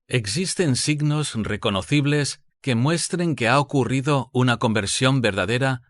¿Existen signos reconocibles que muestren que ha ocurrido una conversión verdadera?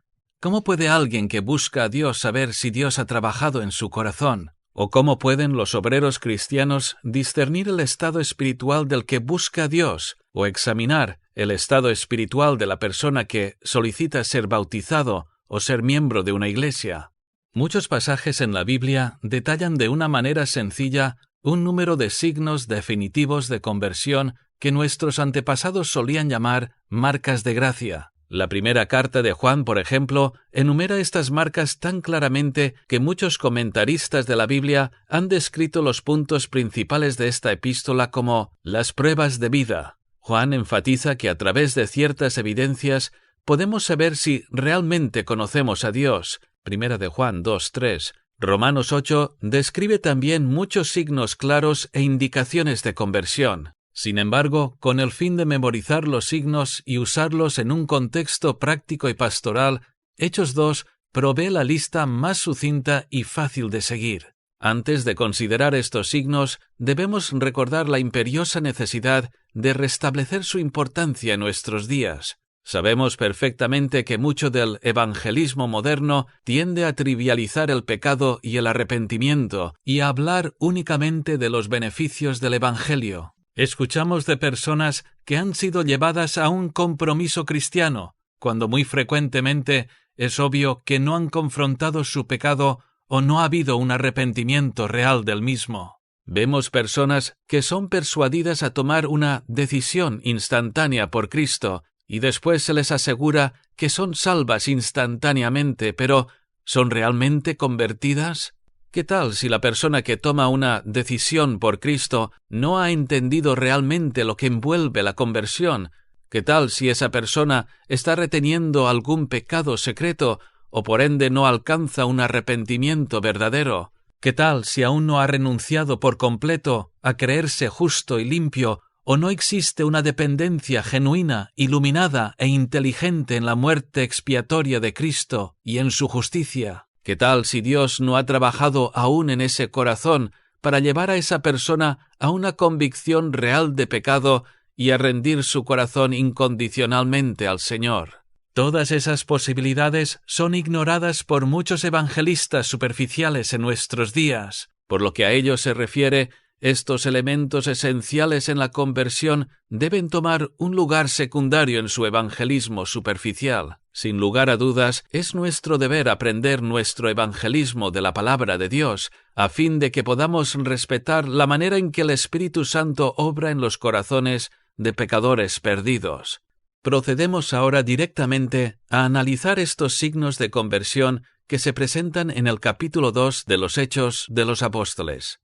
¿Cómo puede alguien que busca a Dios saber si Dios ha trabajado en su corazón? ¿O cómo pueden los obreros cristianos discernir el estado espiritual del que busca a Dios, o examinar el estado espiritual de la persona que solicita ser bautizado o ser miembro de una iglesia? Muchos pasajes en la Biblia detallan de una manera sencilla un número de signos definitivos de conversión que nuestros antepasados solían llamar marcas de gracia. La primera carta de Juan, por ejemplo, enumera estas marcas tan claramente que muchos comentaristas de la Biblia han descrito los puntos principales de esta epístola como las pruebas de vida. Juan enfatiza que a través de ciertas evidencias podemos saber si realmente conocemos a Dios. Primera de Juan 2:3. Romanos 8 describe también muchos signos claros e indicaciones de conversión. Sin embargo, con el fin de memorizar los signos y usarlos en un contexto práctico y pastoral, Hechos 2 provee la lista más sucinta y fácil de seguir. Antes de considerar estos signos, debemos recordar la imperiosa necesidad de restablecer su importancia en nuestros días. Sabemos perfectamente que mucho del evangelismo moderno tiende a trivializar el pecado y el arrepentimiento y a hablar únicamente de los beneficios del evangelio. Escuchamos de personas que han sido llevadas a un compromiso cristiano, cuando muy frecuentemente es obvio que no han confrontado su pecado o no ha habido un arrepentimiento real del mismo. Vemos personas que son persuadidas a tomar una decisión instantánea por Cristo y después se les asegura que son salvas instantáneamente, pero ¿son realmente convertidas? ¿Qué tal si la persona que toma una decisión por Cristo no ha entendido realmente lo que envuelve la conversión? ¿Qué tal si esa persona está reteniendo algún pecado secreto o por ende no alcanza un arrepentimiento verdadero? ¿Qué tal si aún no ha renunciado por completo a creerse justo y limpio o no existe una dependencia genuina, iluminada e inteligente en la muerte expiatoria de Cristo y en su justicia? ¿Qué tal si Dios no ha trabajado aún en ese corazón para llevar a esa persona a una convicción real de pecado y a rendir su corazón incondicionalmente al Señor? Todas esas posibilidades son ignoradas por muchos evangelistas superficiales en nuestros días. Por lo que a ellos se refiere, estos elementos esenciales en la conversión deben tomar un lugar secundario en su evangelismo superficial. Sin lugar a dudas, es nuestro deber aprender nuestro evangelismo de la palabra de Dios, a fin de que podamos respetar la manera en que el Espíritu Santo obra en los corazones de pecadores perdidos. Procedemos ahora directamente a analizar estos signos de conversión que se presentan en el capítulo 2 de los Hechos de los Apóstoles.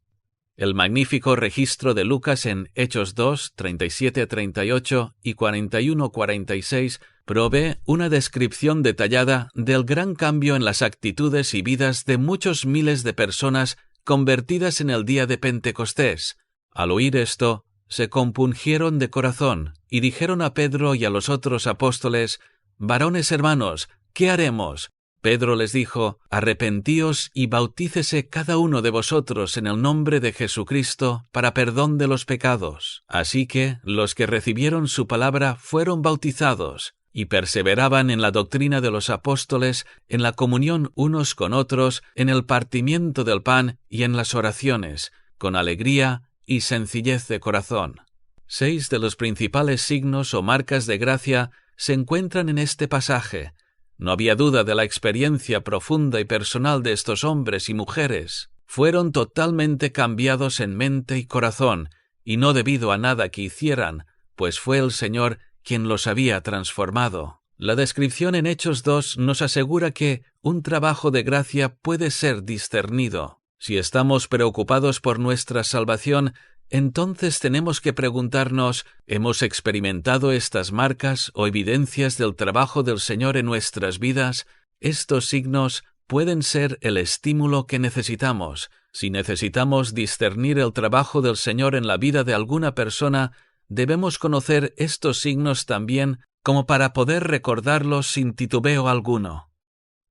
El magnífico registro de Lucas en Hechos 2, 37-38 y 41-46 provee una descripción detallada del gran cambio en las actitudes y vidas de muchos miles de personas convertidas en el día de Pentecostés. Al oír esto, se compungieron de corazón y dijeron a Pedro y a los otros apóstoles: «Varones hermanos, ¿qué haremos?» Pedro les dijo: «Arrepentíos y bautícese cada uno de vosotros en el nombre de Jesucristo para perdón de los pecados». Así que los que recibieron su palabra fueron bautizados y perseveraban en la doctrina de los apóstoles, en la comunión unos con otros, en el partimiento del pan y en las oraciones, con alegría y sencillez de corazón. 6 de los principales signos o marcas de gracia se encuentran en este pasaje. No había duda de la experiencia profunda y personal de estos hombres y mujeres. Fueron totalmente cambiados en mente y corazón, y no debido a nada que hicieran, pues fue el Señor quien los había transformado. La descripción en Hechos 2 nos asegura que un trabajo de gracia puede ser discernido. Si estamos preocupados por nuestra salvación, entonces tenemos que preguntarnos: ¿hemos experimentado estas marcas o evidencias del trabajo del Señor en nuestras vidas? Estos signos pueden ser el estímulo que necesitamos. Si necesitamos discernir el trabajo del Señor en la vida de alguna persona, debemos conocer estos signos también como para poder recordarlos sin titubeo alguno.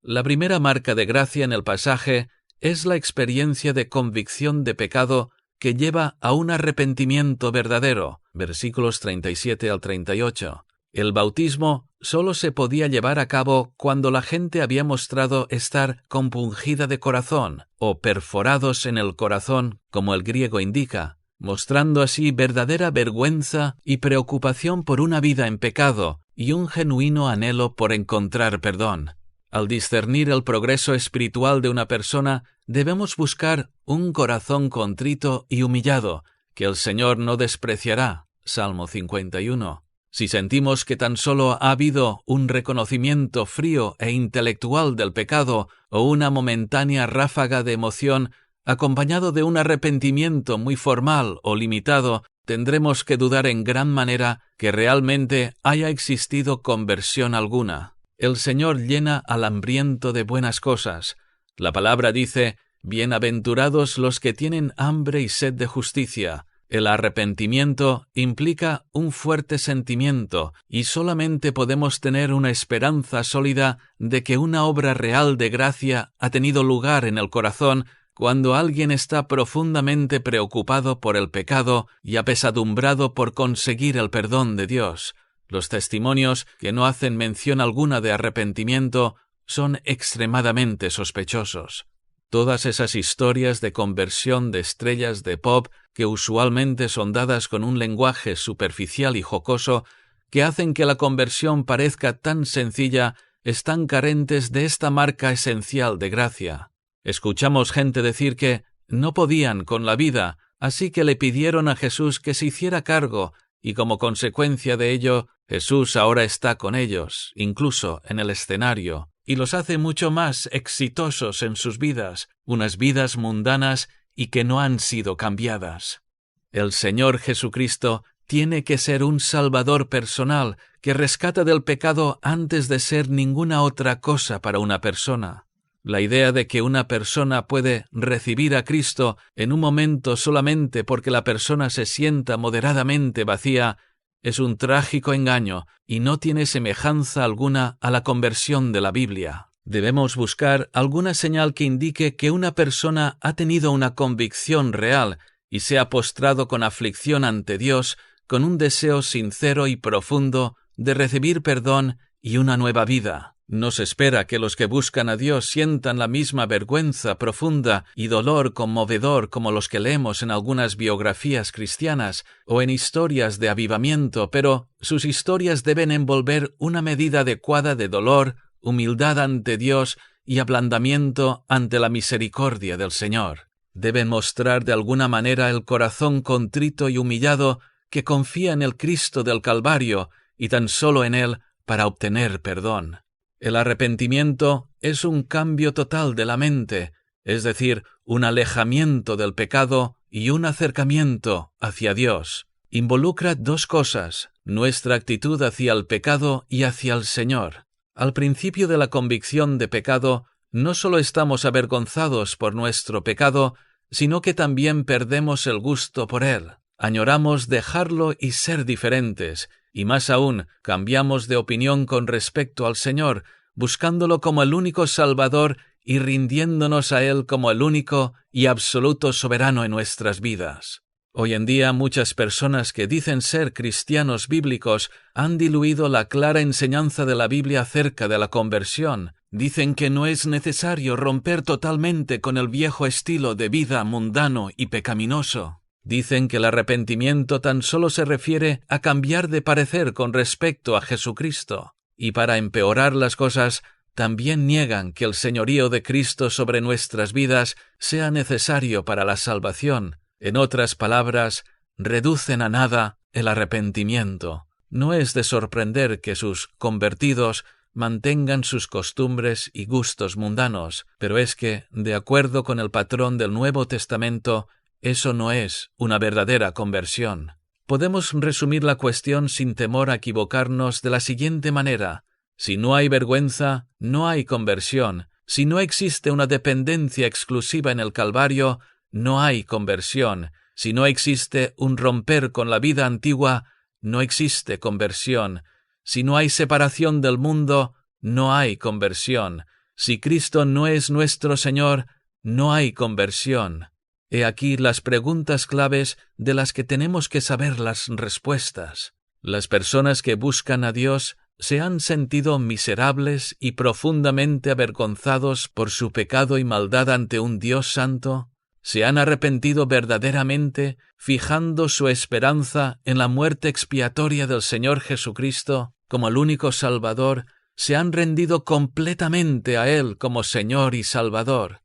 La primera marca de gracia en el pasaje es la experiencia de convicción de pecado que lleva a un arrepentimiento verdadero. Versículos 37 al 38. El bautismo solo se podía llevar a cabo cuando la gente había mostrado estar compungida de corazón o perforados en el corazón, como el griego indica, mostrando así verdadera vergüenza y preocupación por una vida en pecado y un genuino anhelo por encontrar perdón. Al discernir el progreso espiritual de una persona, debemos buscar un corazón contrito y humillado, que el Señor no despreciará. Salmo 51. Si sentimos que tan solo ha habido un reconocimiento frío e intelectual del pecado o una momentánea ráfaga de emoción, acompañado de un arrepentimiento muy formal o limitado, tendremos que dudar en gran manera que realmente haya existido conversión alguna. El Señor llena al hambriento de buenas cosas. La palabra dice: «Bienaventurados los que tienen hambre y sed de justicia». El arrepentimiento implica un fuerte sentimiento y solamente podemos tener una esperanza sólida de que una obra real de gracia ha tenido lugar en el corazón cuando alguien está profundamente preocupado por el pecado y apesadumbrado por conseguir el perdón de Dios. Los testimonios que no hacen mención alguna de arrepentimiento son extremadamente sospechosos. Todas esas historias de conversión de estrellas de pop que usualmente son dadas con un lenguaje superficial y jocoso, que hacen que la conversión parezca tan sencilla, están carentes de esta marca esencial de gracia. Escuchamos gente decir que no podían con la vida, así que le pidieron a Jesús que se hiciera cargo, y como consecuencia de ello, Jesús ahora está con ellos, incluso en el escenario, y los hace mucho más exitosos en sus vidas, unas vidas mundanas y que no han sido cambiadas. El Señor Jesucristo tiene que ser un Salvador personal que rescata del pecado antes de ser ninguna otra cosa para una persona. La idea de que una persona puede recibir a Cristo en un momento solamente porque la persona se sienta moderadamente vacía es un trágico engaño y no tiene semejanza alguna a la conversión de la Biblia. Debemos buscar alguna señal que indique que una persona ha tenido una convicción real y se ha postrado con aflicción ante Dios, con un deseo sincero y profundo de recibir perdón y una nueva vida. No se espera que los que buscan a Dios sientan la misma vergüenza profunda y dolor conmovedor como los que leemos en algunas biografías cristianas o en historias de avivamiento, pero sus historias deben envolver una medida adecuada de dolor, humildad ante Dios y ablandamiento ante la misericordia del Señor. Deben mostrar de alguna manera el corazón contrito y humillado que confía en el Cristo del Calvario y tan solo en Él para obtener perdón. El arrepentimiento es un cambio total de la mente, es decir, un alejamiento del pecado y un acercamiento hacia Dios. Involucra dos cosas: nuestra actitud hacia el pecado y hacia el Señor. Al principio de la convicción de pecado, no solo estamos avergonzados por nuestro pecado, sino que también perdemos el gusto por él. Añoramos dejarlo y ser diferentes, y más aún, cambiamos de opinión con respecto al Señor, buscándolo como el único Salvador y rindiéndonos a Él como el único y absoluto soberano en nuestras vidas. Hoy en día muchas personas que dicen ser cristianos bíblicos han diluido la clara enseñanza de la Biblia acerca de la conversión. Dicen que no es necesario romper totalmente con el viejo estilo de vida mundano y pecaminoso. Dicen que el arrepentimiento tan solo se refiere a cambiar de parecer con respecto a Jesucristo. Y para empeorar las cosas, también niegan que el señorío de Cristo sobre nuestras vidas sea necesario para la salvación. En otras palabras, reducen a nada el arrepentimiento. No es de sorprender que sus convertidos mantengan sus costumbres y gustos mundanos, pero es que, de acuerdo con el patrón del Nuevo Testamento, eso no es una verdadera conversión. Podemos resumir la cuestión sin temor a equivocarnos de la siguiente manera: si no hay vergüenza, no hay conversión. Si no existe una dependencia exclusiva en el Calvario, no hay conversión. Si no existe un romper con la vida antigua, no existe conversión. Si no hay separación del mundo, no hay conversión. Si Cristo no es nuestro Señor, no hay conversión. He aquí las preguntas claves de las que tenemos que saber las respuestas. Las personas que buscan a Dios se han sentido miserables y profundamente avergonzados por su pecado y maldad ante un Dios santo. Se han arrepentido verdaderamente, fijando su esperanza en la muerte expiatoria del Señor Jesucristo como el único Salvador. Se han rendido completamente a Él como Señor y Salvador.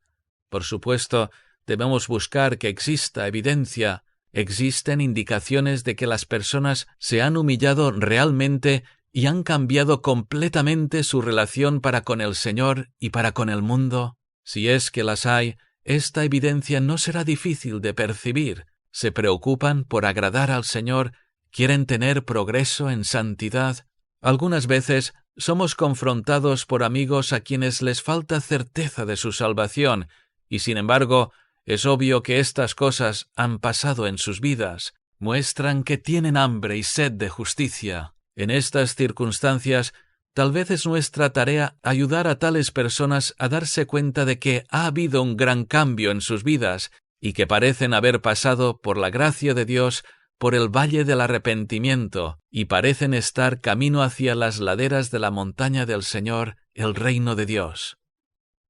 Por supuesto, debemos buscar que exista evidencia. Existen indicaciones de que las personas se han humillado realmente y han cambiado completamente su relación para con el Señor y para con el mundo. Si es que las hay, esta evidencia no será difícil de percibir. Se preocupan por agradar al Señor, quieren tener progreso en santidad. Algunas veces somos confrontados por amigos a quienes les falta certeza de su salvación, y sin embargo, es obvio que estas cosas han pasado en sus vidas. Muestran que tienen hambre y sed de justicia. En estas circunstancias, tal vez es nuestra tarea ayudar a tales personas a darse cuenta de que ha habido un gran cambio en sus vidas y que parecen haber pasado por la gracia de Dios por el valle del arrepentimiento y parecen estar camino hacia las laderas de la montaña del Señor, el reino de Dios.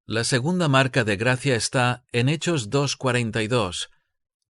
La segunda marca de gracia está en Hechos 2:42.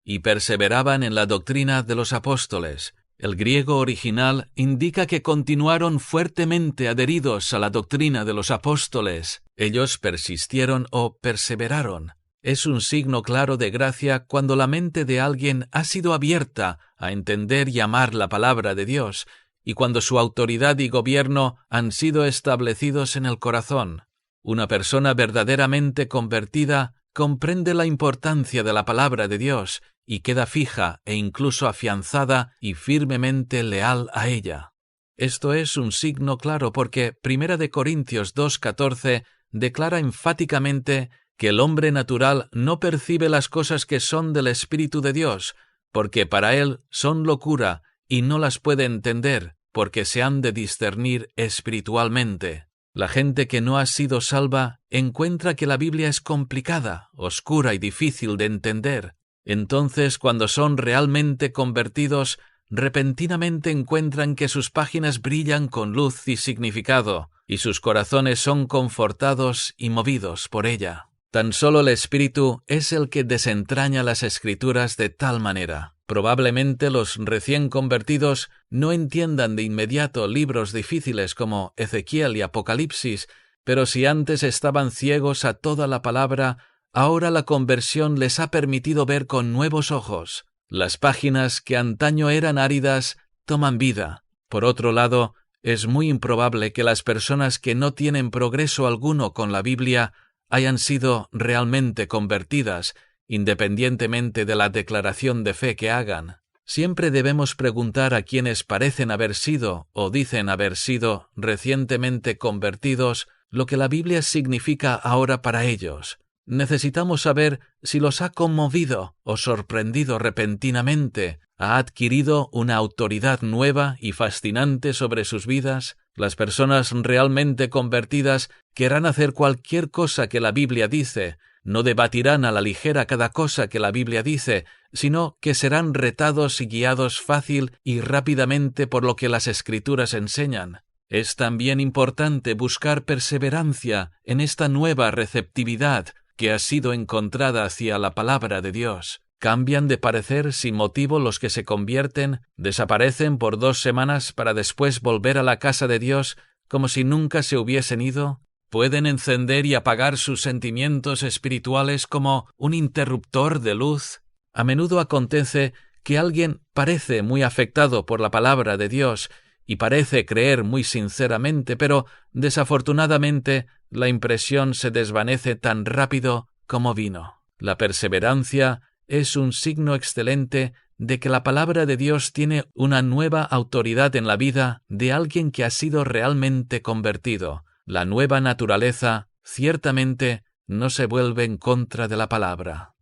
Y perseveraban en la doctrina de los apóstoles. El griego original indica que continuaron fuertemente adheridos a la doctrina de los apóstoles. Ellos persistieron o perseveraron. Es un signo claro de gracia cuando la mente de alguien ha sido abierta a entender y amar la palabra de Dios, y cuando su autoridad y gobierno han sido establecidos en el corazón. Una persona verdaderamente convertida comprende la importancia de la palabra de Dios y queda fija e incluso afianzada y firmemente leal a ella. Esto es un signo claro porque 1 Corintios 2:14 declara enfáticamente que el hombre natural no percibe las cosas que son del Espíritu de Dios, porque para él son locura y no las puede entender, porque se han de discernir espiritualmente. La gente que no ha sido salva encuentra que la Biblia es complicada, oscura y difícil de entender. Entonces, cuando son realmente convertidos, repentinamente encuentran que sus páginas brillan con luz y significado, y sus corazones son confortados y movidos por ella. Tan solo el Espíritu es el que desentraña las Escrituras de tal manera. Probablemente los recién convertidos no entiendan de inmediato libros difíciles como Ezequiel y Apocalipsis, pero si antes estaban ciegos a toda la palabra, ahora la conversión les ha permitido ver con nuevos ojos. Las páginas que antaño eran áridas toman vida. Por otro lado, es muy improbable que las personas que no tienen progreso alguno con la Biblia hayan sido realmente convertidas, independientemente de la declaración de fe que hagan. Siempre debemos preguntar a quienes parecen haber sido o dicen haber sido recientemente convertidos lo que la Biblia significa ahora para ellos. Necesitamos saber si los ha conmovido o sorprendido repentinamente, ha adquirido una autoridad nueva y fascinante sobre sus vidas. Las personas realmente convertidas querrán hacer cualquier cosa que la Biblia dice, no debatirán a la ligera cada cosa que la Biblia dice, sino que serán retados y guiados fácil y rápidamente por lo que las Escrituras enseñan. Es también importante buscar perseverancia en esta nueva receptividad que ha sido encontrada hacia la palabra de Dios. Cambian de parecer sin motivo los que se convierten, desaparecen por 2 semanas para después volver a la casa de Dios como si nunca se hubiesen ido. Pueden encender y apagar sus sentimientos espirituales como un interruptor de luz. A menudo acontece que alguien parece muy afectado por la palabra de Dios y parece creer muy sinceramente, pero desafortunadamente la impresión se desvanece tan rápido como vino. La perseverancia es un signo excelente de que la palabra de Dios tiene una nueva autoridad en la vida de alguien que ha sido realmente convertido. La nueva naturaleza, ciertamente, no se vuelve en contra de la palabra.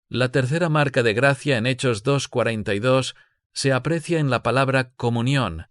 La tercera marca de gracia en Hechos 2:42 se aprecia en la palabra comunión,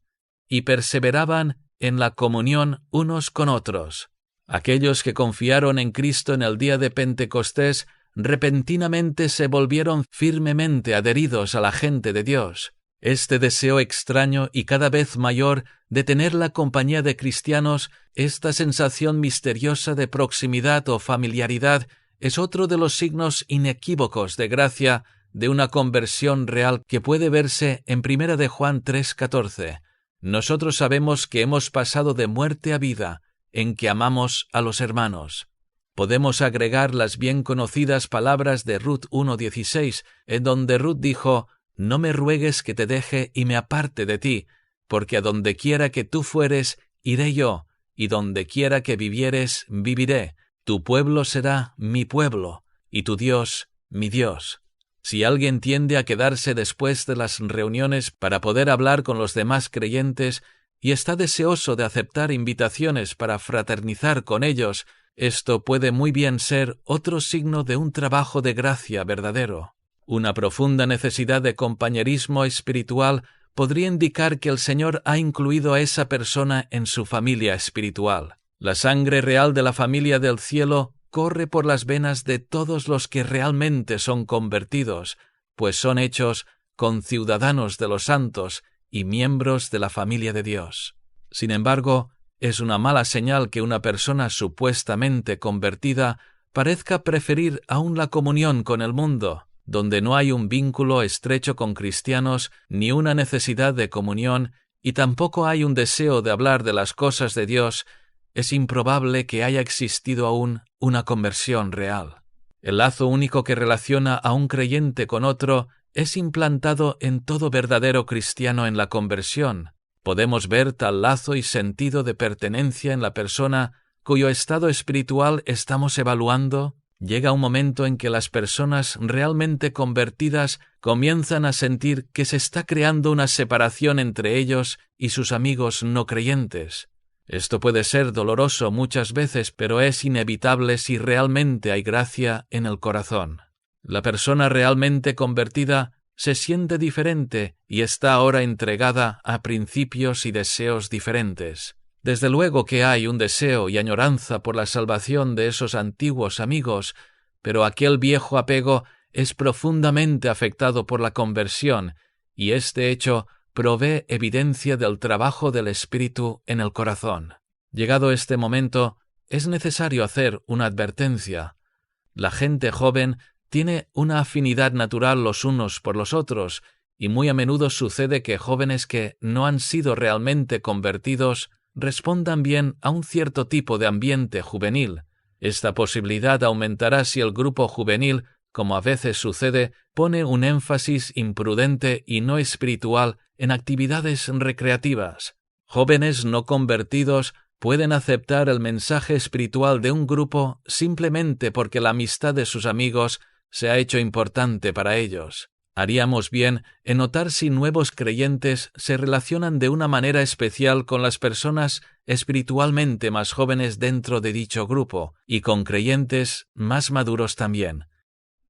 y perseveraban en la comunión unos con otros. Aquellos que confiaron en Cristo en el día de Pentecostés repentinamente se volvieron firmemente adheridos a la gente de Dios. Este deseo extraño y cada vez mayor de tener la compañía de cristianos, esta sensación misteriosa de proximidad o familiaridad, es otro de los signos inequívocos de gracia de una conversión real que puede verse en 1 de Juan 3:14. Nosotros sabemos que hemos pasado de muerte a vida, en que amamos a los hermanos. Podemos agregar las bien conocidas palabras de Ruth 1:16, en donde Ruth dijo: «No me ruegues que te deje y me aparte de ti, porque a donde quiera que tú fueres, iré yo, y donde quiera que vivieres, viviré. Tu pueblo será mi pueblo, y tu Dios, mi Dios». Si alguien tiende a quedarse después de las reuniones para poder hablar con los demás creyentes y está deseoso de aceptar invitaciones para fraternizar con ellos, esto puede muy bien ser otro signo de un trabajo de gracia verdadero. Una profunda necesidad de compañerismo espiritual podría indicar que el Señor ha incluido a esa persona en su familia espiritual. La sangre real de la familia del cielo corre por las venas de todos los que realmente son convertidos, pues son hechos conciudadanos de los santos y miembros de la familia de Dios. Sin embargo, es una mala señal que una persona supuestamente convertida parezca preferir aún la comunión con el mundo, donde no hay un vínculo estrecho con cristianos ni una necesidad de comunión y tampoco hay un deseo de hablar de las cosas de Dios. Es improbable que haya existido aún una conversión real. El lazo único que relaciona a un creyente con otro es implantado en todo verdadero cristiano en la conversión. Podemos ver tal lazo y sentido de pertenencia en la persona cuyo estado espiritual estamos evaluando. Llega un momento en que las personas realmente convertidas comienzan a sentir que se está creando una separación entre ellos y sus amigos no creyentes. Esto puede ser doloroso muchas veces, pero es inevitable si realmente hay gracia en el corazón. La persona realmente convertida se siente diferente y está ahora entregada a principios y deseos diferentes. Desde luego que hay un deseo y añoranza por la salvación de esos antiguos amigos, pero aquel viejo apego es profundamente afectado por la conversión, y este hecho provee evidencia del trabajo del Espíritu en el corazón. Llegado este momento, es necesario hacer una advertencia. La gente joven tiene una afinidad natural los unos por los otros, y muy a menudo sucede que jóvenes que no han sido realmente convertidos respondan bien a un cierto tipo de ambiente juvenil. Esta posibilidad aumentará si el grupo juvenil, como a veces sucede, pone un énfasis imprudente y no espiritual en actividades recreativas. Jóvenes no convertidos pueden aceptar el mensaje espiritual de un grupo simplemente porque la amistad de sus amigos se ha hecho importante para ellos. Haríamos bien en notar si nuevos creyentes se relacionan de una manera especial con las personas espiritualmente más jóvenes dentro de dicho grupo, y con creyentes más maduros también.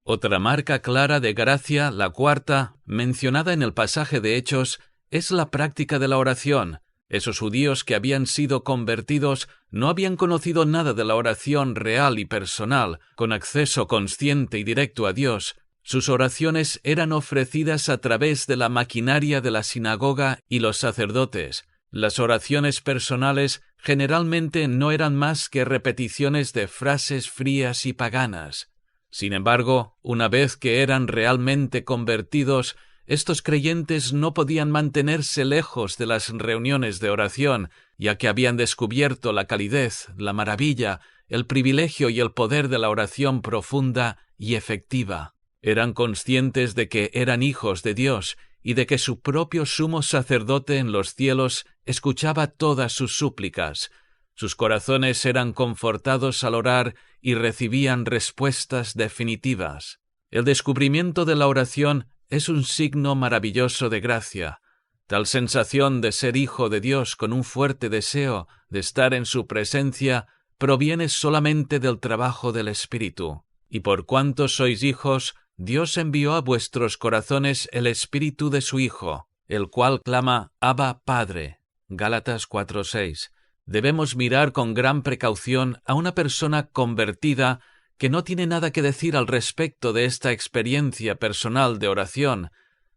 Otra marca clara de gracia, la cuarta, mencionada en el pasaje de Hechos, es la práctica de la oración. Esos judíos que habían sido convertidos no habían conocido nada de la oración real y personal, con acceso consciente y directo a Dios. Sus oraciones eran ofrecidas a través de la maquinaria de la sinagoga y los sacerdotes. Las oraciones personales generalmente no eran más que repeticiones de frases frías y paganas. Sin embargo, una vez que eran realmente convertidos, estos creyentes no podían mantenerse lejos de las reuniones de oración, ya que habían descubierto la calidez, la maravilla, el privilegio y el poder de la oración profunda y efectiva. Eran conscientes de que eran hijos de Dios y de que su propio sumo sacerdote en los cielos escuchaba todas sus súplicas. Sus corazones eran confortados al orar y recibían respuestas definitivas. El descubrimiento de la oración es un signo maravilloso de gracia. Tal sensación de ser hijo de Dios con un fuerte deseo de estar en su presencia proviene solamente del trabajo del Espíritu. Y por cuanto sois hijos, Dios envió a vuestros corazones el Espíritu de su Hijo, el cual clama Abba Padre. Gálatas 4:6. Debemos mirar con gran precaución a una persona convertida que no tiene nada que decir al respecto de esta experiencia personal de oración.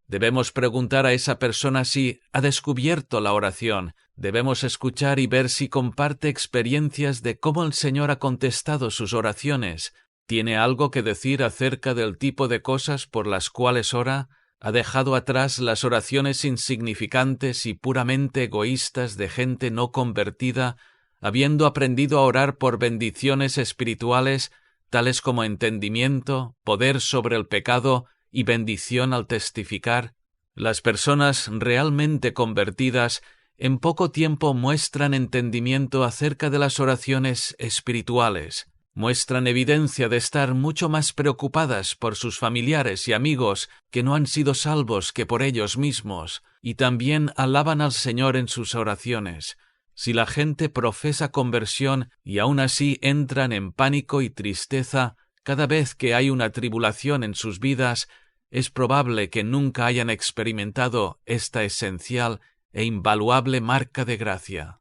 Debemos preguntar a esa persona si ha descubierto la oración. Debemos escuchar y ver si comparte experiencias de cómo el Señor ha contestado sus oraciones. ¿Tiene algo que decir acerca del tipo de cosas por las cuales ora? ¿Ha dejado atrás las oraciones insignificantes y puramente egoístas de gente no convertida, habiendo aprendido a orar por bendiciones espirituales, tales como entendimiento, poder sobre el pecado y bendición al testificar? Las personas realmente convertidas en poco tiempo muestran entendimiento acerca de las oraciones espirituales. Muestran evidencia de estar mucho más preocupadas por sus familiares y amigos que no han sido salvos que por ellos mismos, y también alaban al Señor en sus oraciones. Si la gente profesa conversión y aún así entran en pánico y tristeza cada vez que hay una tribulación en sus vidas, es probable que nunca hayan experimentado esta esencial e invaluable marca de gracia.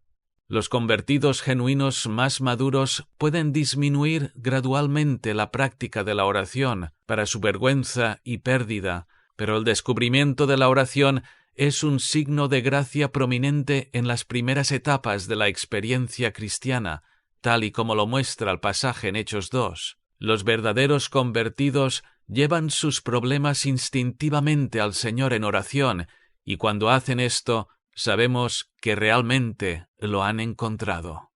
Los convertidos genuinos más maduros pueden disminuir gradualmente la práctica de la oración para su vergüenza y pérdida, pero el descubrimiento de la oración es un signo de gracia prominente en las primeras etapas de la experiencia cristiana, tal y como lo muestra el pasaje en Hechos 2. Los verdaderos convertidos llevan sus problemas instintivamente al Señor en oración, y cuando hacen esto, sabemos que realmente lo han encontrado.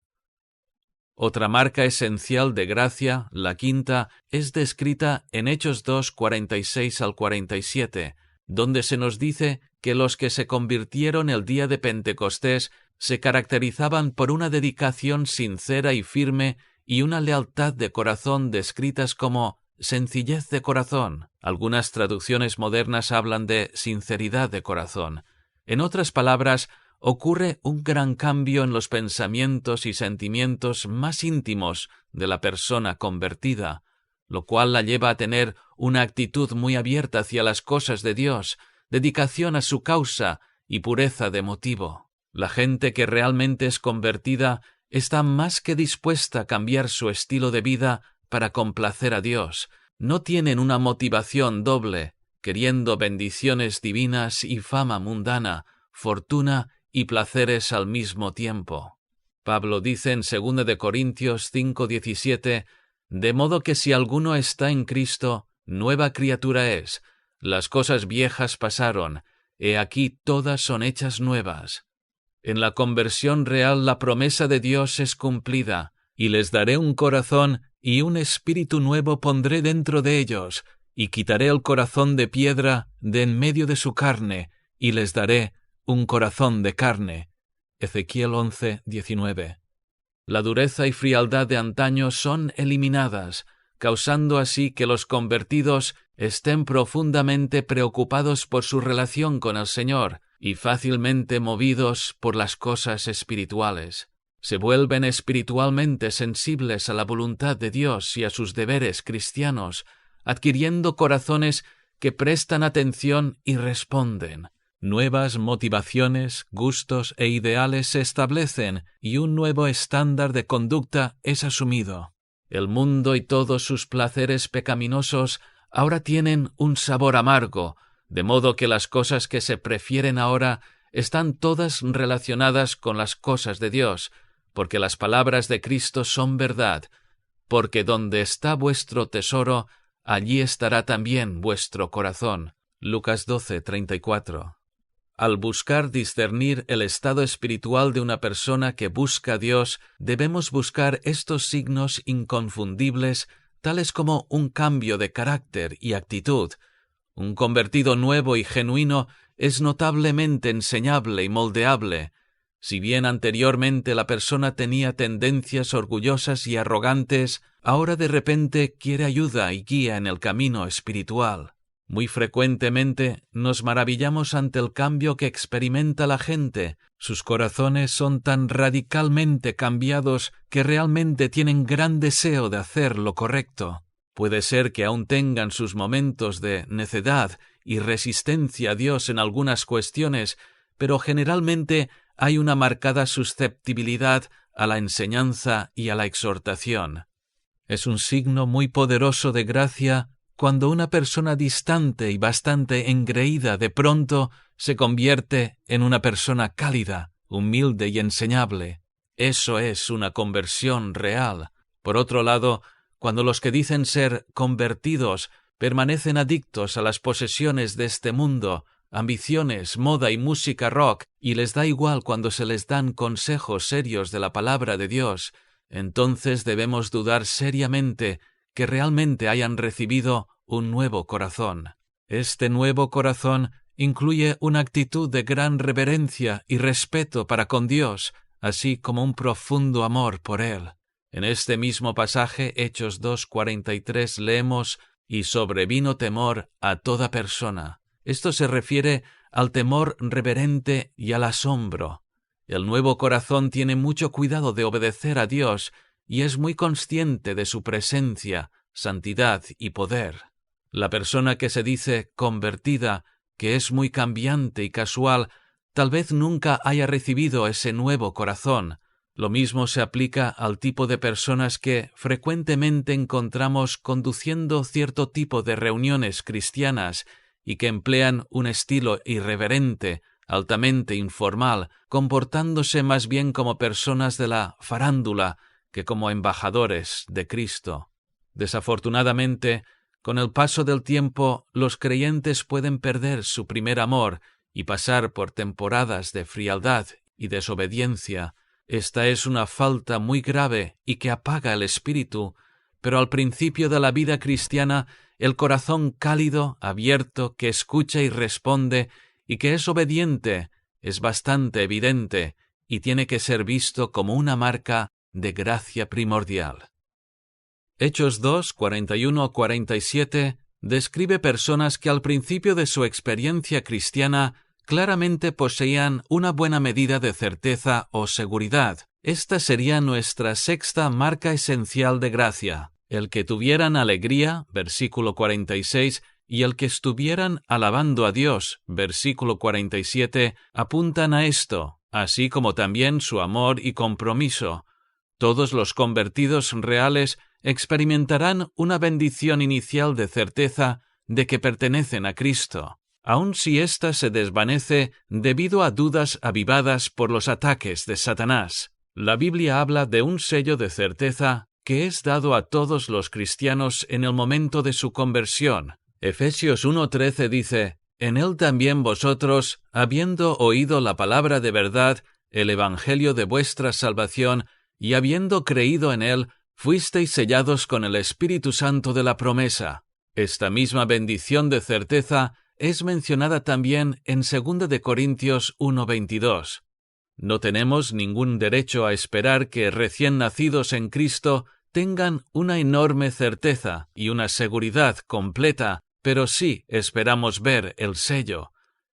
Otra marca esencial de gracia, la quinta, es descrita en Hechos 2, 46 al 47, donde se nos dice que los que se convirtieron el día de Pentecostés se caracterizaban por una dedicación sincera y firme y una lealtad de corazón descritas como sencillez de corazón. Algunas traducciones modernas hablan de sinceridad de corazón. En otras palabras, ocurre un gran cambio en los pensamientos y sentimientos más íntimos de la persona convertida, lo cual la lleva a tener una actitud muy abierta hacia las cosas de Dios, dedicación a su causa y pureza de motivo. La gente que realmente es convertida está más que dispuesta a cambiar su estilo de vida para complacer a Dios. No tienen una motivación doble, queriendo bendiciones divinas y fama mundana, fortuna y placeres al mismo tiempo. Pablo dice en 2 de Corintios 5:17, de modo que si alguno está en Cristo, nueva criatura es. Las cosas viejas pasaron, he aquí todas son hechas nuevas. En la conversión real la promesa de Dios es cumplida, y les daré un corazón y un espíritu nuevo pondré dentro de ellos, y quitaré el corazón de piedra de en medio de su carne, y les daré un corazón de carne. Ezequiel 11:19. La dureza y frialdad de antaño son eliminadas, causando así que los convertidos estén profundamente preocupados por su relación con el Señor y fácilmente movidos por las cosas espirituales. Se vuelven espiritualmente sensibles a la voluntad de Dios y a sus deberes cristianos, adquiriendo corazones que prestan atención y responden. Nuevas motivaciones, gustos e ideales se establecen y un nuevo estándar de conducta es asumido. El mundo y todos sus placeres pecaminosos ahora tienen un sabor amargo, de modo que las cosas que se prefieren ahora están todas relacionadas con las cosas de Dios, porque las palabras de Cristo son verdad, porque donde está vuestro tesoro, allí estará también vuestro corazón. Lucas 12:34. Al buscar discernir el estado espiritual de una persona que busca a Dios, debemos buscar estos signos inconfundibles, tales como un cambio de carácter y actitud. Un convertido nuevo y genuino es notablemente enseñable y moldeable. Si bien anteriormente la persona tenía tendencias orgullosas y arrogantes, ahora de repente quiere ayuda y guía en el camino espiritual. Muy frecuentemente nos maravillamos ante el cambio que experimenta la gente. Sus corazones son tan radicalmente cambiados que realmente tienen gran deseo de hacer lo correcto. Puede ser que aún tengan sus momentos de necedad y resistencia a Dios en algunas cuestiones, pero generalmente hay una marcada susceptibilidad a la enseñanza y a la exhortación. Es un signo muy poderoso de gracia cuando una persona distante y bastante engreída de pronto se convierte en una persona cálida, humilde y enseñable. Eso es una conversión real. Por otro lado, cuando los que dicen ser convertidos permanecen adictos a las posesiones de este mundo, ambiciones, moda y música rock, y les da igual cuando se les dan consejos serios de la palabra de Dios, entonces debemos dudar seriamente que realmente hayan recibido un nuevo corazón. Este nuevo corazón incluye una actitud de gran reverencia y respeto para con Dios, así como un profundo amor por Él. En este mismo pasaje, Hechos 2:43, leemos: «Y sobrevino temor a toda persona». Esto se refiere al temor reverente y al asombro. El nuevo corazón tiene mucho cuidado de obedecer a Dios y es muy consciente de su presencia, santidad y poder. La persona que se dice convertida, que es muy cambiante y casual, tal vez nunca haya recibido ese nuevo corazón. Lo mismo se aplica al tipo de personas que frecuentemente encontramos conduciendo cierto tipo de reuniones cristianas y que emplean un estilo irreverente, altamente informal, comportándose más bien como personas de la farándula que como embajadores de Cristo. Desafortunadamente, con el paso del tiempo, los creyentes pueden perder su primer amor y pasar por temporadas de frialdad y desobediencia. Esta es una falta muy grave y que apaga el espíritu, pero al principio de la vida cristiana, el corazón cálido, abierto, que escucha y responde y que es obediente, es bastante evidente y tiene que ser visto como una marca de gracia primordial. Hechos 2, 41-47 describe personas que al principio de su experiencia cristiana claramente poseían una buena medida de certeza o seguridad. Esta sería nuestra sexta marca esencial de gracia: el que tuvieran alegría, versículo 46, y el que estuvieran alabando a Dios, versículo 47, apuntan a esto, así como también su amor y compromiso. Todos los convertidos reales experimentarán una bendición inicial de certeza de que pertenecen a Cristo, aun si ésta se desvanece debido a dudas avivadas por los ataques de Satanás. La Biblia habla de un sello de certeza que es dado a todos los cristianos en el momento de su conversión. Efesios 1:13 dice: «En él también vosotros, habiendo oído la palabra de verdad, el evangelio de vuestra salvación, y habiendo creído en él, fuisteis sellados con el Espíritu Santo de la promesa». Esta misma bendición de certeza es mencionada también en 2 de Corintios 1:22. No tenemos ningún derecho a esperar que recién nacidos en Cristo tengan una enorme certeza y una seguridad completa, pero sí esperamos ver el sello.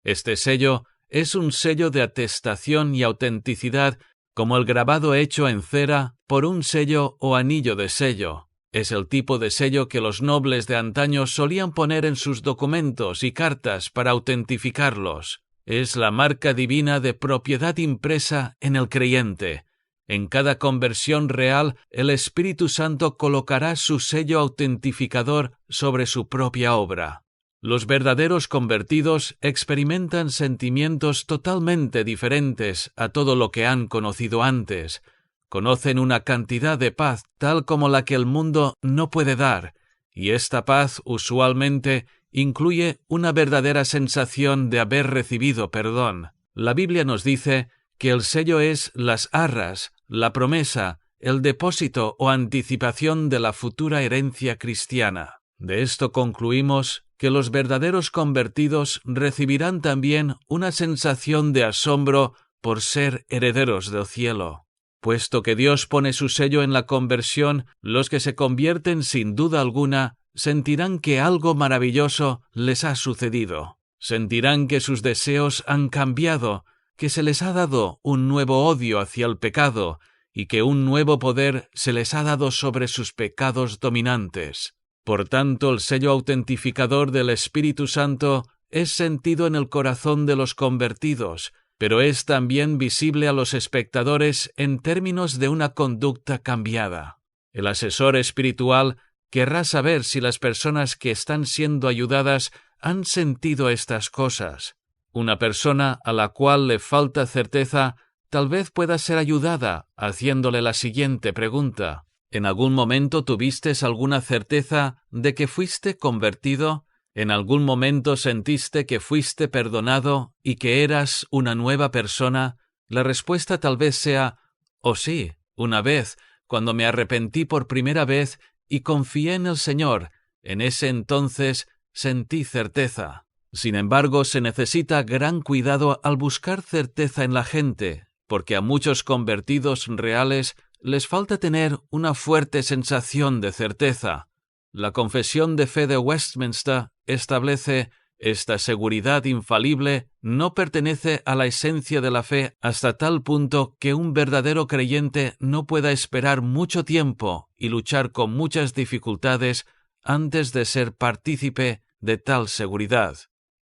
Este sello es un sello de atestación y autenticidad, como el grabado hecho en cera por un sello o anillo de sello. Es el tipo de sello que los nobles de antaño solían poner en sus documentos y cartas para autentificarlos. Es la marca divina de propiedad impresa en el creyente. En cada conversión real, el Espíritu Santo colocará su sello autentificador sobre su propia obra. Los verdaderos convertidos experimentan sentimientos totalmente diferentes a todo lo que han conocido antes. Conocen una cantidad de paz tal como la que el mundo no puede dar, y esta paz usualmente incluye una verdadera sensación de haber recibido perdón. La Biblia nos dice que el sello es las arras, la promesa, el depósito o anticipación de la futura herencia cristiana. De esto concluimos que los verdaderos convertidos recibirán también una sensación de asombro por ser herederos del cielo. Puesto que Dios pone su sello en la conversión, los que se convierten sin duda alguna sentirán que algo maravilloso les ha sucedido. Sentirán que sus deseos han cambiado, que se les ha dado un nuevo odio hacia el pecado y que un nuevo poder se les ha dado sobre sus pecados dominantes. Por tanto, el sello autentificador del Espíritu Santo es sentido en el corazón de los convertidos, pero es también visible a los espectadores en términos de una conducta cambiada. El asesor espiritual querrá saber si las personas que están siendo ayudadas han sentido estas cosas. Una persona a la cual le falta certeza tal vez pueda ser ayudada haciéndole la siguiente pregunta. ¿En algún momento tuviste alguna certeza de que fuiste convertido? ¿En algún momento sentiste que fuiste perdonado y que eras una nueva persona? La respuesta tal vez sea, oh sí, una vez, cuando me arrepentí por primera vez y confié en el Señor, en ese entonces sentí certeza. Sin embargo, se necesita gran cuidado al buscar certeza en la gente, porque a muchos convertidos reales les falta tener una fuerte sensación de certeza. La Confesión de Fe de Westminster establece: esta seguridad infalible no pertenece a la esencia de la fe hasta tal punto que un verdadero creyente no pueda esperar mucho tiempo y luchar con muchas dificultades antes de ser partícipe de tal seguridad.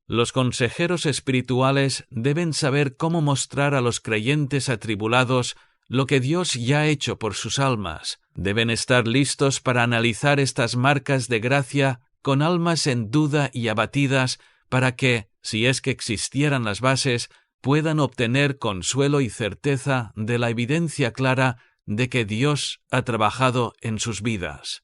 Los consejeros espirituales deben saber cómo mostrar a los creyentes atribulados lo que Dios ya ha hecho por sus almas. Deben estar listos para analizar estas marcas de gracia con almas en duda y abatidas para que, si es que existieran las bases, puedan obtener consuelo y certeza de la evidencia clara de que Dios ha trabajado en sus vidas.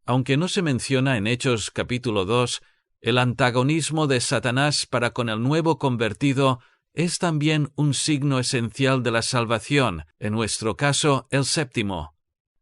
Aunque no se menciona en Hechos capítulo 2, el antagonismo de Satanás para con el nuevo convertido es también un signo esencial de la salvación, en nuestro caso el séptimo.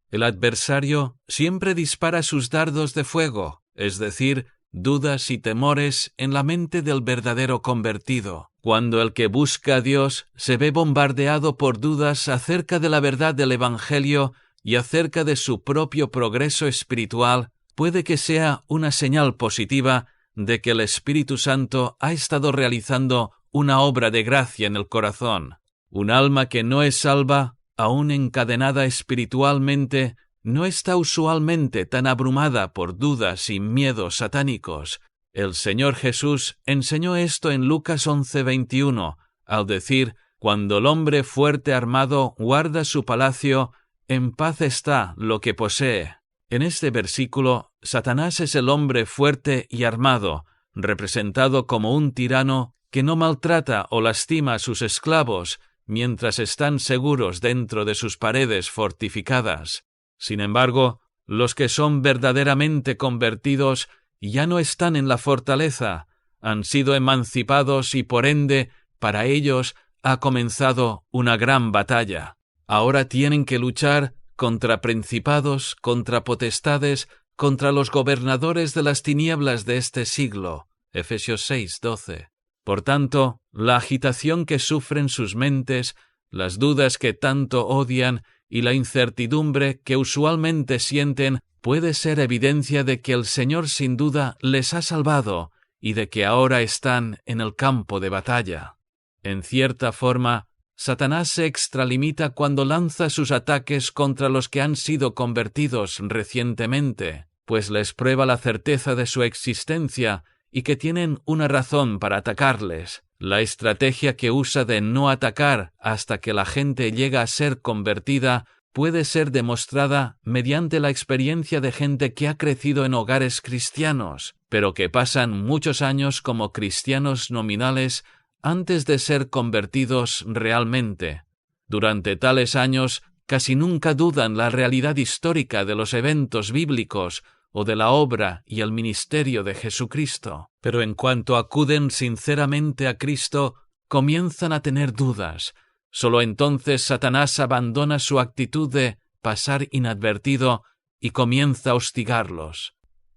El adversario siempre dispara sus dardos de fuego, es decir, dudas y temores en la mente del verdadero convertido. Cuando el que busca a Dios se ve bombardeado por dudas acerca de la verdad del Evangelio y acerca de su propio progreso espiritual, puede que sea una señal positiva de que el Espíritu Santo ha estado realizando una obra de gracia en el corazón. Un alma que no es salva, aún encadenada espiritualmente, no está usualmente tan abrumada por dudas y miedos satánicos. El Señor Jesús enseñó esto en Lucas 11:21, al decir: cuando el hombre fuerte armado guarda su palacio, en paz está lo que posee. En este versículo, Satanás es el hombre fuerte y armado, representado como un tirano que no maltrata o lastima a sus esclavos mientras están seguros dentro de sus paredes fortificadas. Sin embargo, los que son verdaderamente convertidos ya no están en la fortaleza, han sido emancipados y por ende, para ellos ha comenzado una gran batalla. Ahora tienen que luchar contra principados, contra potestades, contra los gobernadores de las tinieblas de este siglo. Efesios 6:12. Por tanto, la agitación que sufren sus mentes, las dudas que tanto odian y la incertidumbre que usualmente sienten puede ser evidencia de que el Señor sin duda les ha salvado y de que ahora están en el campo de batalla. En cierta forma, Satanás se extralimita cuando lanza sus ataques contra los que han sido convertidos recientemente, pues les prueba la certeza de su existencia y que tienen una razón para atacarles. La estrategia que usa de no atacar hasta que la gente llega a ser convertida puede ser demostrada mediante la experiencia de gente que ha crecido en hogares cristianos, pero que pasan muchos años como cristianos nominales antes de ser convertidos realmente. Durante tales años casi nunca dudan la realidad histórica de los eventos bíblicos o de la obra y el ministerio de Jesucristo. Pero en cuanto acuden sinceramente a Cristo, comienzan a tener dudas. Solo entonces Satanás abandona su actitud de pasar inadvertido y comienza a hostigarlos.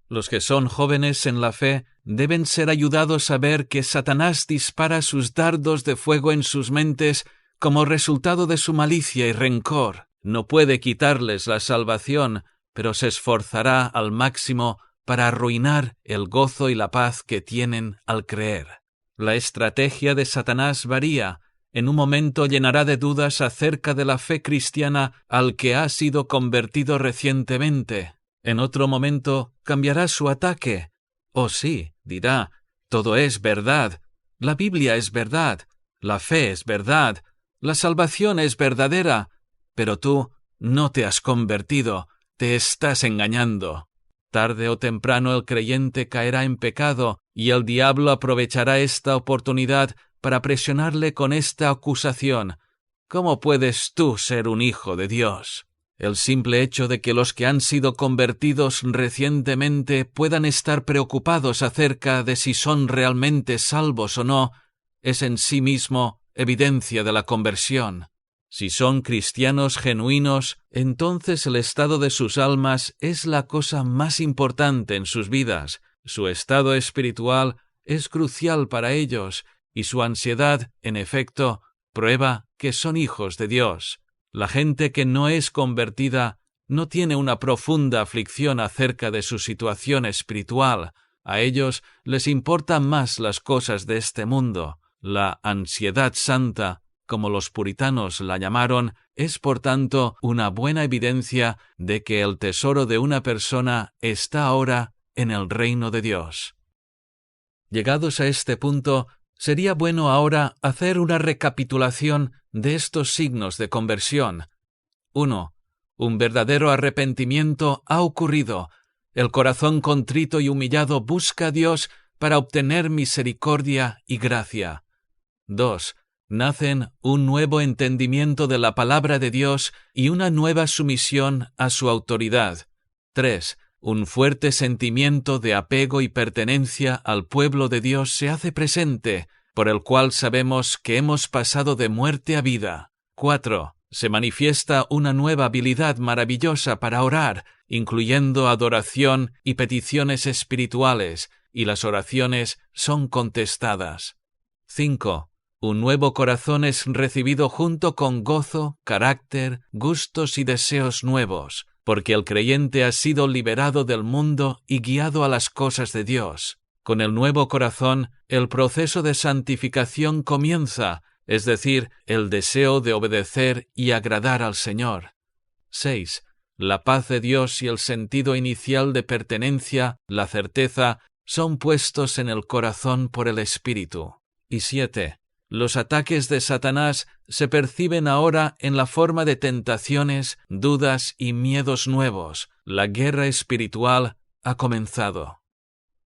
Los que son jóvenes en la fe deben ser ayudados a ver que Satanás dispara sus dardos de fuego en sus mentes como resultado de su malicia y rencor. No puede quitarles la salvación, pero se esforzará al máximo para arruinar el gozo y la paz que tienen al creer. La estrategia de Satanás varía. En un momento llenará de dudas acerca de la fe cristiana al que ha sido convertido recientemente. En otro momento cambiará su ataque. Oh sí, dirá, todo es verdad, la Biblia es verdad, la fe es verdad, la salvación es verdadera, pero tú no te has convertido, te estás engañando. Tarde o temprano el creyente caerá en pecado y el diablo aprovechará esta oportunidad para presionarle con esta acusación. ¿Cómo puedes tú ser un hijo de Dios? El simple hecho de que los que han sido convertidos recientemente puedan estar preocupados acerca de si son realmente salvos o no, es en sí mismo evidencia de la conversión. Si son cristianos genuinos, entonces el estado de sus almas es la cosa más importante en sus vidas. Su estado espiritual es crucial para ellos, y su ansiedad, en efecto, prueba que son hijos de Dios. La gente que no es convertida no tiene una profunda aflicción acerca de su situación espiritual. A ellos les importan más las cosas de este mundo. La ansiedad santa, como los puritanos la llamaron, es por tanto una buena evidencia de que el tesoro de una persona está ahora en el reino de Dios. Llegados a este punto, sería bueno ahora hacer una recapitulación de estos signos de conversión. 1. Un verdadero arrepentimiento ha ocurrido. El corazón contrito y humillado busca a Dios para obtener misericordia y gracia. 2. Nacen un nuevo entendimiento de la palabra de Dios y una nueva sumisión a su autoridad. 3. Un fuerte sentimiento de apego y pertenencia al pueblo de Dios se hace presente, por el cual sabemos que hemos pasado de muerte a vida. 4. Se manifiesta una nueva habilidad maravillosa para orar, incluyendo adoración y peticiones espirituales, y las oraciones son contestadas. 5. Un nuevo corazón es recibido junto con gozo, carácter, gustos y deseos nuevos, porque el creyente ha sido liberado del mundo y guiado a las cosas de Dios. Con el nuevo corazón, el proceso de santificación comienza, es decir, el deseo de obedecer y agradar al Señor. 6. La paz de Dios y el sentido inicial de pertenencia, la certeza, son puestos en el corazón por el Espíritu. Y 7. Los ataques de Satanás se perciben ahora en la forma de tentaciones, dudas y miedos nuevos. La guerra espiritual ha comenzado.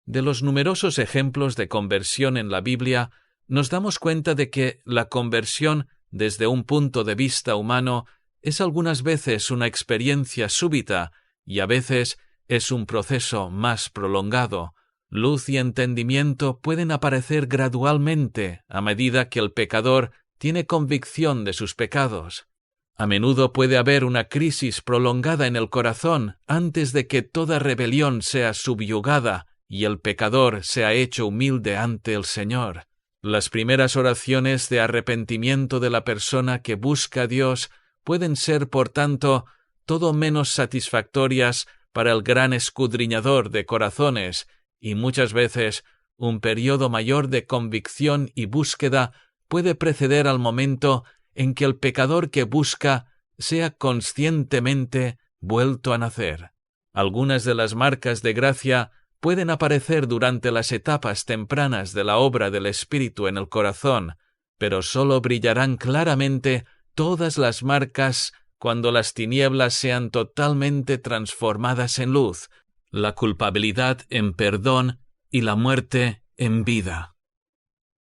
De los numerosos ejemplos de conversión en la Biblia, nos damos cuenta de que la conversión, desde un punto de vista humano, es algunas veces una experiencia súbita y a veces es un proceso más prolongado. Luz y entendimiento pueden aparecer gradualmente a medida que el pecador tiene convicción de sus pecados. A menudo puede haber una crisis prolongada en el corazón antes de que toda rebelión sea subyugada y el pecador sea hecho humilde ante el Señor. Las primeras oraciones de arrepentimiento de la persona que busca a Dios pueden ser, por tanto, todo menos satisfactorias para el gran escudriñador de corazones, y muchas veces un periodo mayor de convicción y búsqueda puede preceder al momento en que el pecador que busca sea conscientemente vuelto a nacer. Algunas de las marcas de gracia pueden aparecer durante las etapas tempranas de la obra del Espíritu en el corazón, pero sólo brillarán claramente todas las marcas cuando las tinieblas sean totalmente transformadas en luz, la culpabilidad en perdón y la muerte en vida.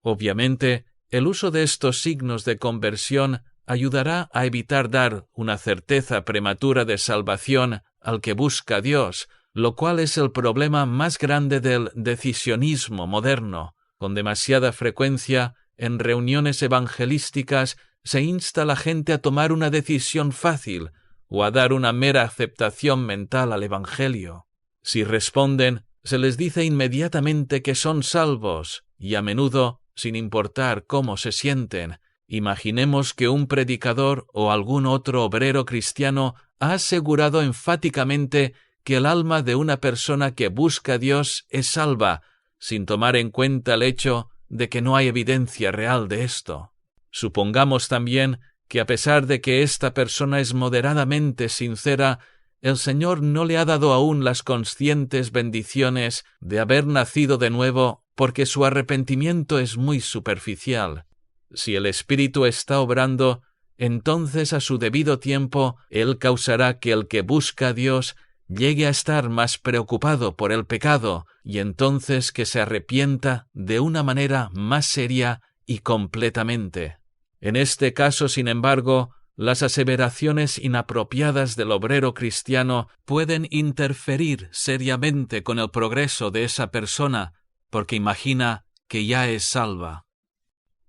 Obviamente, el uso de estos signos de conversión ayudará a evitar dar una certeza prematura de salvación al que busca a Dios, lo cual es el problema más grande del decisionismo moderno. Con demasiada frecuencia, en reuniones evangelísticas, se insta a la gente a tomar una decisión fácil o a dar una mera aceptación mental al Evangelio. Si responden, se les dice inmediatamente que son salvos y a menudo, sin importar cómo se sienten. Imaginemos que un predicador o algún otro obrero cristiano ha asegurado enfáticamente que el alma de una persona que busca a Dios es salva, sin tomar en cuenta el hecho de que no hay evidencia real de esto. Supongamos también que a pesar de que esta persona es moderadamente sincera, el Señor no le ha dado aún las conscientes bendiciones de haber nacido de nuevo porque su arrepentimiento es muy superficial. Si el Espíritu está obrando, entonces a su debido tiempo Él causará que el que busca a Dios llegue a estar más preocupado por el pecado y entonces que se arrepienta de una manera más seria y completamente. En este caso, sin embargo, las aseveraciones inapropiadas del obrero cristiano pueden interferir seriamente con el progreso de esa persona porque imagina que ya es salva.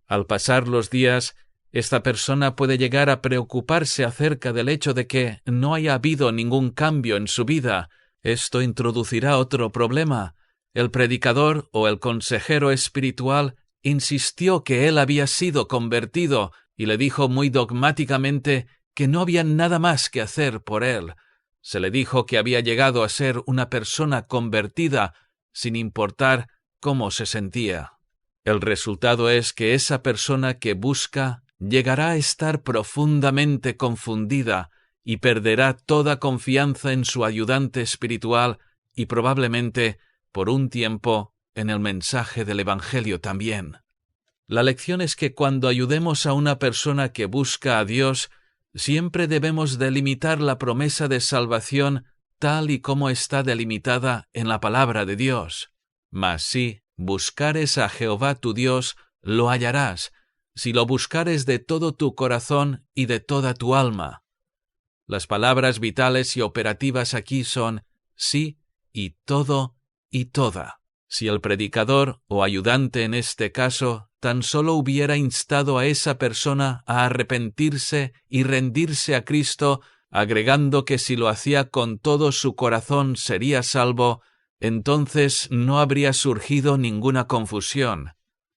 Al pasar los días, esta persona puede llegar a preocuparse acerca del hecho de que no haya habido ningún cambio en su vida. Esto introducirá otro problema. El predicador o el consejero espiritual insistió que él había sido convertido y le dijo muy dogmáticamente que no había nada más que hacer por él. Se le dijo que había llegado a ser una persona convertida sin importar cómo se sentía. El resultado es que esa persona que busca llegará a estar profundamente confundida y perderá toda confianza en su ayudante espiritual y probablemente, por un tiempo, en el mensaje del Evangelio también. La lección es que cuando ayudemos a una persona que busca a Dios, siempre debemos delimitar la promesa de salvación tal y como está delimitada en la palabra de Dios. Mas si buscares a Jehová tu Dios, lo hallarás, si lo buscares de todo tu corazón y de toda tu alma. Las palabras vitales y operativas aquí son sí y todo y toda. Si el predicador o ayudante en este caso tan solo hubiera instado a esa persona a arrepentirse y rendirse a Cristo, agregando que si lo hacía con todo su corazón sería salvo, entonces no habría surgido ninguna confusión.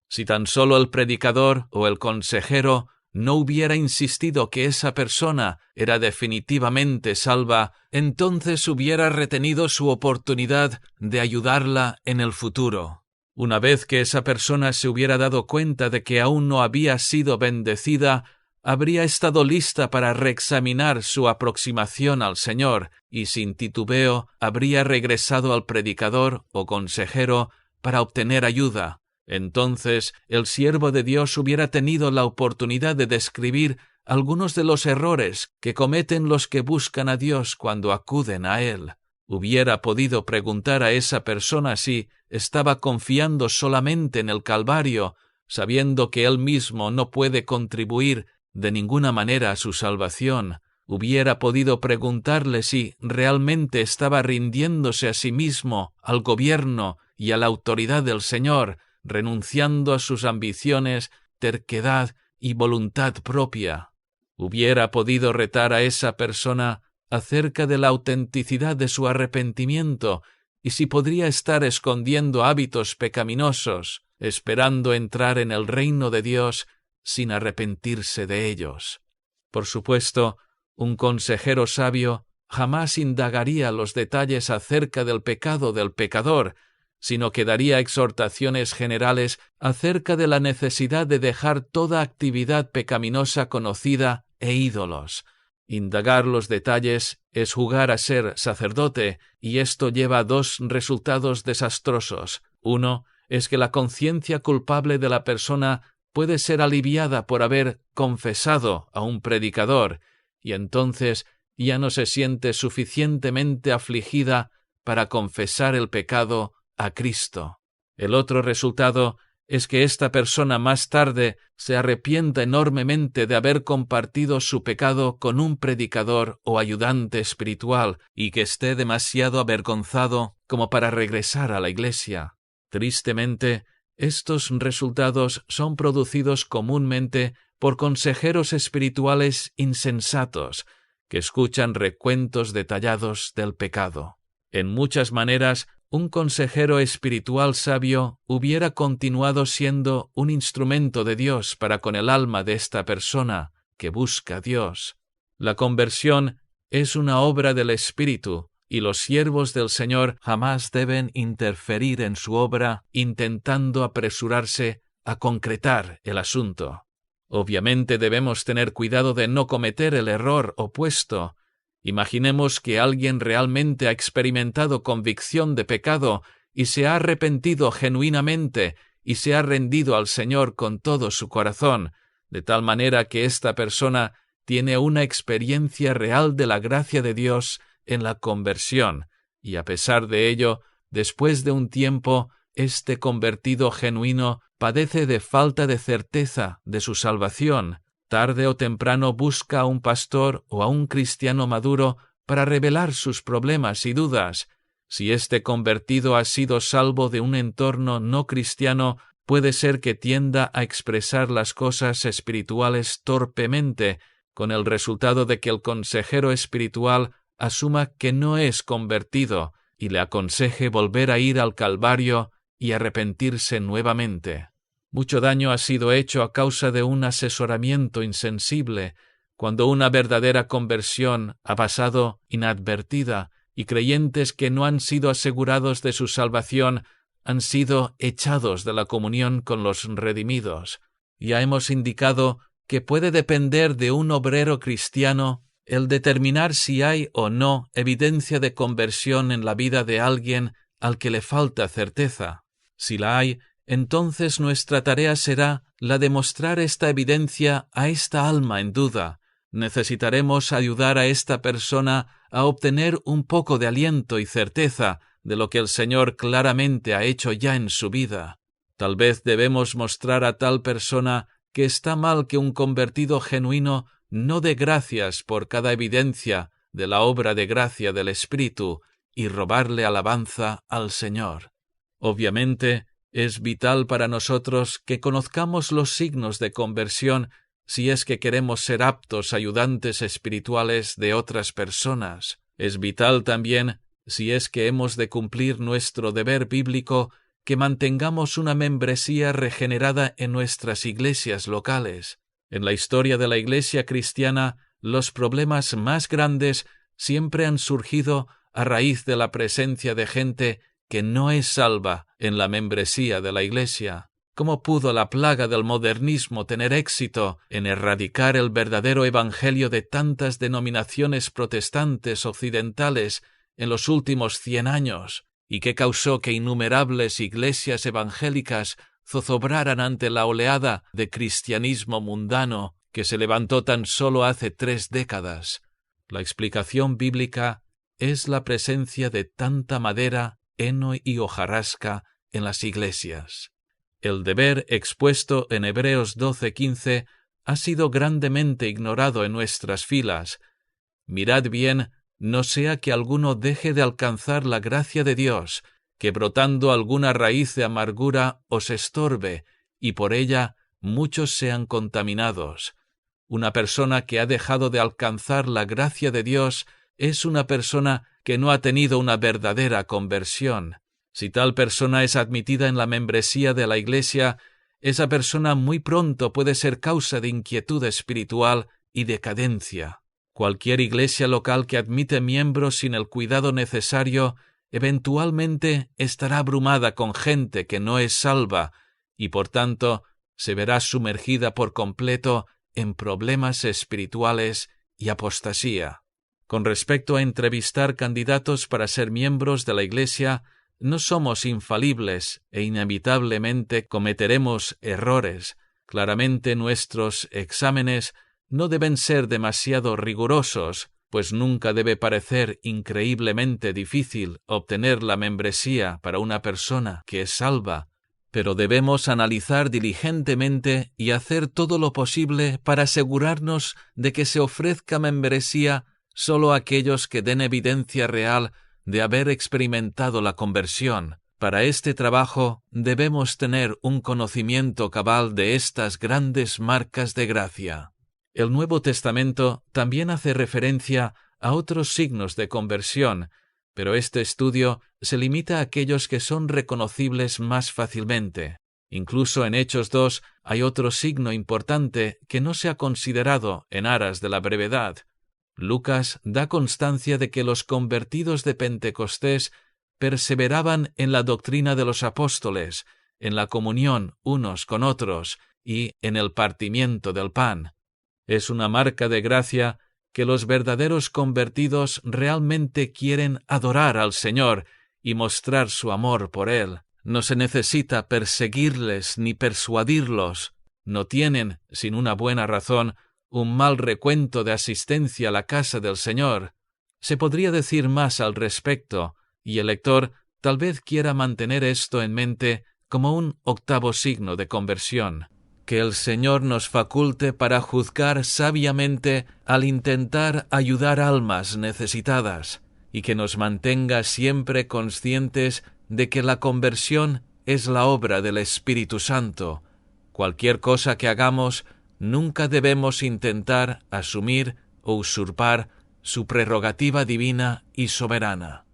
Si tan solo el predicador o el consejero no hubiera insistido que esa persona era definitivamente salva, entonces hubiera retenido su oportunidad de ayudarla en el futuro. Una vez que esa persona se hubiera dado cuenta de que aún no había sido bendecida, habría estado lista para reexaminar su aproximación al Señor y sin titubeo habría regresado al predicador o consejero para obtener ayuda. Entonces el siervo de Dios hubiera tenido la oportunidad de describir algunos de los errores que cometen los que buscan a Dios cuando acuden a Él. Hubiera podido preguntar a esa persona si estaba confiando solamente en el Calvario, sabiendo que él mismo no puede contribuir de ninguna manera a su salvación. Hubiera podido preguntarle si realmente estaba rindiéndose a sí mismo, al gobierno y a la autoridad del Señor, renunciando a sus ambiciones, terquedad y voluntad propia. Hubiera podido retar a esa persona acerca de la autenticidad de su arrepentimiento y si podría estar escondiendo hábitos pecaminosos, esperando entrar en el reino de Dios sin arrepentirse de ellos. Por supuesto, un consejero sabio jamás indagaría los detalles acerca del pecado del pecador, sino que daría exhortaciones generales acerca de la necesidad de dejar toda actividad pecaminosa conocida e ídolos. Indagar los detalles es jugar a ser sacerdote, y esto lleva a dos resultados desastrosos. Uno es que la conciencia culpable de la persona puede ser aliviada por haber confesado a un predicador, y entonces ya no se siente suficientemente afligida para confesar el pecado a Cristo. El otro resultado es que esta persona más tarde se arrepienta enormemente de haber compartido su pecado con un predicador o ayudante espiritual y que esté demasiado avergonzado como para regresar a la iglesia. Tristemente, estos resultados son producidos comúnmente por consejeros espirituales insensatos que escuchan recuentos detallados del pecado. En muchas maneras, un consejero espiritual sabio hubiera continuado siendo un instrumento de Dios para con el alma de esta persona que busca a Dios. La conversión es una obra del Espíritu, y los siervos del Señor jamás deben interferir en su obra intentando apresurarse a concretar el asunto. Obviamente debemos tener cuidado de no cometer el error opuesto. Imaginemos que alguien realmente ha experimentado convicción de pecado y se ha arrepentido genuinamente y se ha rendido al Señor con todo su corazón. de tal manera que esta persona tiene una experiencia real de la gracia de Dios en la conversión, y a pesar de ello, después de un tiempo, este convertido genuino padece de falta de certeza de su salvación. Tarde o temprano busca a un pastor o a un cristiano maduro para revelar sus problemas y dudas. Si este convertido ha sido salvo de un entorno no cristiano, puede ser que tienda a expresar las cosas espirituales torpemente, con el resultado de que el consejero espiritual asuma que no es convertido y le aconseje volver a ir al Calvario y arrepentirse nuevamente. Mucho daño ha sido hecho a causa de un asesoramiento insensible, cuando una verdadera conversión ha pasado inadvertida y creyentes que no han sido asegurados de su salvación han sido echados de la comunión con los redimidos. Ya hemos indicado que puede depender de un obrero cristiano el determinar si hay o no evidencia de conversión en la vida de alguien al que le falta certeza. Si la hay, entonces nuestra tarea será la de mostrar esta evidencia a esta alma en duda. Necesitaremos ayudar a esta persona a obtener un poco de aliento y certeza de lo que el Señor claramente ha hecho ya en su vida. Tal vez debemos mostrar a tal persona que está mal que un convertido genuino no dé gracias por cada evidencia de la obra de gracia del Espíritu y robarle alabanza al Señor. Obviamente, es vital para nosotros que conozcamos los signos de conversión si es que queremos ser aptos ayudantes espirituales de otras personas. Es vital también, si es que hemos de cumplir nuestro deber bíblico, que mantengamos una membresía regenerada en nuestras iglesias locales. En la historia de la Iglesia cristiana, los problemas más grandes siempre han surgido a raíz de la presencia de gente que no es salva en la membresía de la Iglesia. ¿Cómo pudo la plaga del modernismo tener éxito en erradicar el verdadero evangelio de tantas denominaciones protestantes occidentales en los últimos 100 años? ¿Y qué causó que innumerables iglesias evangélicas zozobraran ante la oleada de cristianismo mundano que se levantó tan solo hace 3 décadas? La explicación bíblica es la presencia de tanta madera, heno y hojarasca en las iglesias. El deber expuesto en Hebreos 12:15 ha sido grandemente ignorado en nuestras filas. Mirad bien, no sea que alguno deje de alcanzar la gracia de Dios, que brotando alguna raíz de amargura os estorbe, y por ella muchos sean contaminados. Una persona que ha dejado de alcanzar la gracia de Dios es una persona que no ha tenido una verdadera conversión. Si tal persona es admitida en la membresía de la Iglesia, esa persona muy pronto puede ser causa de inquietud espiritual y decadencia. Cualquier iglesia local que admite miembros sin el cuidado necesario, eventualmente estará abrumada con gente que no es salva y, por tanto, se verá sumergida por completo en problemas espirituales y apostasía. Con respecto a entrevistar candidatos para ser miembros de la Iglesia, no somos infalibles e inevitablemente cometeremos errores. Claramente nuestros exámenes no deben ser demasiado rigurosos, pues nunca debe parecer increíblemente difícil obtener la membresía para una persona que es salva, pero debemos analizar diligentemente y hacer todo lo posible para asegurarnos de que se ofrezca membresía solo a aquellos que den evidencia real de haber experimentado la conversión. Para este trabajo debemos tener un conocimiento cabal de estas grandes marcas de gracia. El Nuevo Testamento también hace referencia a otros signos de conversión, pero este estudio se limita a aquellos que son reconocibles más fácilmente. Incluso en Hechos 2 hay otro signo importante que no se ha considerado en aras de la brevedad. Lucas da constancia de que los convertidos de Pentecostés perseveraban en la doctrina de los apóstoles, en la comunión unos con otros y en el partimiento del pan. Es una marca de gracia que los verdaderos convertidos realmente quieren adorar al Señor y mostrar su amor por Él. No se necesita perseguirles ni persuadirlos. no tienen, sin una buena razón, un mal recuento de asistencia a la casa del Señor. Se podría decir más al respecto, y el lector tal vez quiera mantener esto en mente como un octavo signo de conversión. Que el Señor nos faculte para juzgar sabiamente al intentar ayudar almas necesitadas, y que nos mantenga siempre conscientes de que la conversión es la obra del Espíritu Santo. Cualquier cosa que hagamos, nunca debemos intentar asumir o usurpar su prerrogativa divina y soberana.